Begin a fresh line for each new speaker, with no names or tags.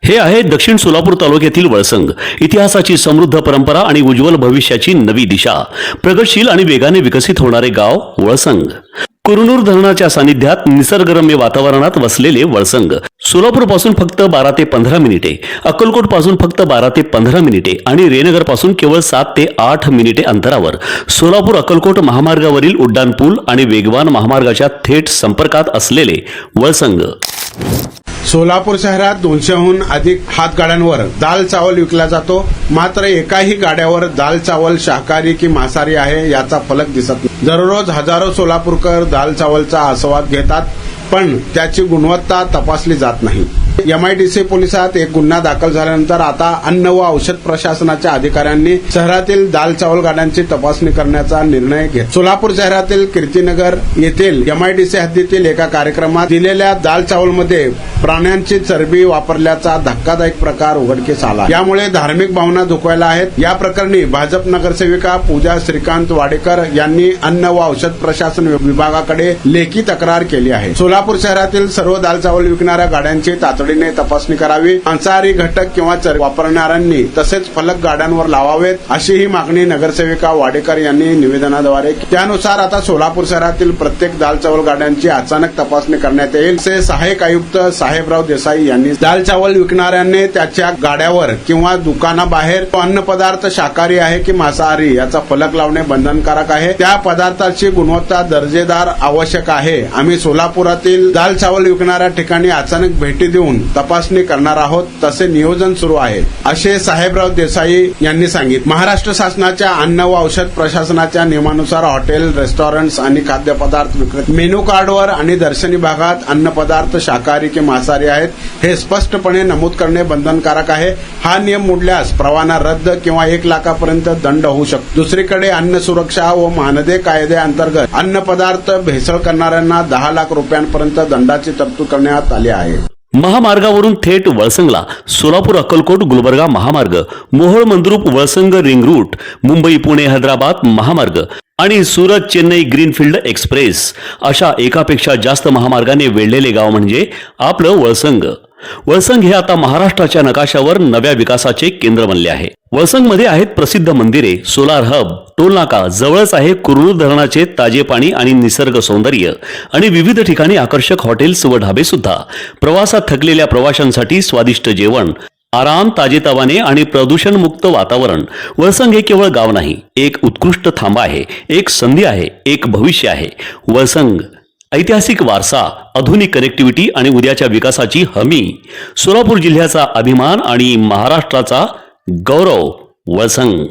हे आहे दक्षिण सोलापूर तालुक्यातील वळसंग। इतिहासाची समृद्ध परंपरा आणि उज्ज्वल भविष्याची नवी दिशा, प्रगतशील आणि वेगाने विकसित होणारे गाव वळसंग। कुरनूर धरणाच्या सानिध्यात निसर्गरम्य वातावरणात वसलेले वळसंग सोलापूर पासून फक्त 12 ते 15 मिनिटे, अक्कलकोट पासून फक्त 12 ते 15 मिनिटे आणि रेनगर पासून केवळ 7 ते 8 मिनिटे अंतरावर सोलापूर अक्कलकोट महामार्गावरील उड्डाण पूल आणि वेगवान महामार्गाच्या थेट संपर्कात असलेले वळसंग।
सोलापूर शहरात 200हून अधिक हातगाड्यांवर दाल चावल विकला जातो, मात्र एकाही गाड्यावर दाल चावल शाकाहारी की मांसाहारी आहे याचा फलक दिसत नाही। दररोज हजारो सोलापूरकर दाल चावलचा आस्वाद घेतात, पण त्याची गुणवत्ता तपासली जात नाही। MIDC पोलिसात एक गुन्हा दाखल झाल्यानंतर आता अन्न व औषध प्रशासनाच्या अधिकाऱ्यांनी शहरातील दाल चावल गाड्यांची तपासणी करण्याचा निर्णय घेतला। सोलापूर शहरातील कीर्तीनगर येथील MIDC हद्दीतील एका कार्यक्रमात दिलेल्या दाल चावलमध्ये प्राण्यांची चरबी वापरल्याचा धक्कादायक प्रकार उघडकीस आला। यामुळे धार्मिक भावना दुखावल्या आहेत। या प्रकरणी भाजप नगरसेविका पूजा श्रीकांत वाडेकर यांनी अन्न व औषध प्रशासन विभागाकडे लेखी तक्रार केली आहे। सोलापूर शहरातील सर्व दाल चावल विकणाऱ्या गाड्यांची तातडीने तपासणी करावी, मांसाहारी घटक किंवा चरबी वापरणाऱ्यांनी तसेच फलक गाड्यांवर लावावेत, अशी ही मागणी नगरसेविका वाडेकर यांनी निवेदनाद्वारे केली। त्यानुसार आता सोलापूर शहरातील प्रत्येक दाल चावल गाड्यांची अचानक तपासणी करण्यात येईल, असे सहाय्यक आयुक्त साहेबराव देसाई यांनी। दाल चावल विकणाऱ्यांनी त्याच्या गाड्यावर किंवा दुकानाबाहेर अन्न पदार्थ शाकाहारी आहे की मांसाहारी याचा फलक लावणे बंधनकारक आहे। त्या पदार्थाची गुणवत्ता दर्जेदार आवश्यक आहे। आम्ही सोलापुरातील दाल चावल विकणाऱ्या ठिकाणी अचानक भेटी देऊन तपासणी करणार आहोत, तसे नियोजन सुरू आहे, असे साहेबराव देसाई यांनी सांगितले। महाराष्ट्र शासनाच्या अन्न व औषध प्रशासनाच्या नियमानुसार हॉटेल, रेस्टॉरंट्स आणि खाद्यपदार्थ विक्रेते मेनू कार्डवर आणि दर्शनी भागात अन्न पदार्थ शाकाहारी की मांसाहारी आहेत हे स्पष्टपणे नमूद करणे बंधनकारक आहे। हा नियम मोडल्यास परवाना रद्द किंवा 1 लाखापर्यंत दंड होऊ शकतो। दुसरीकडे अन्न सुरक्षा व मानदे कायद्याअंतर्गत अन्न पदार्थ भेसळ करणाऱ्यांना 10 लाख रुपयांपर्यंत दंडाची तरतूद करण्यात आली आहे।
महामार्गावरून थेट वळसंगला सोलापूर अक्कलकोट गुलबर्गा महामार्ग, मोहोळ मंद्रुप वळसंग रिंग रूट, मुंबई पुणे हैदराबाद महामार्ग आणि सुरत चेन्नई ग्रीनफील्ड एक्सप्रेस अशा एकापेक्षा जास्त महामार्गाने वेढलेले गाव म्हणजे आपलं वळसंग। वळसंग हे आता महाराष्ट्राच्या नकाशावर नव्या विकासाचे केंद्र बनले आहे। वळसंग मध्ये आहेत प्रसिद्ध मंदिरे, सोलार हब, टोलनाका, जवळच आहे कुरनूर धरणाचे ताजे पाणी आणि निसर्ग सौंदर्य आणि विविध ठिकाणी आकर्षक हॉटेल्स व ढाबे सुद्धा। प्रवासात थकलेल्या प्रवाशांसाठी स्वादिष्ट जेवण, आराम, ताजेतवाने आणि प्रदूषण मुक्त वातावरण। वळसंग हे केवळ गाव नाही, एक उत्कृष्ट थांबा आहे, एक संधी आहे, एक भविष्य आहे। वळसंग ऐतिहासिक वारसा, आधुनिक कनेक्टिव्हिटी आणि उद्याच्या विकासाची हमी। सोलापूर जिल्ह्याचा अभिमान आणि महाराष्ट्राचा गौरव वळसंग।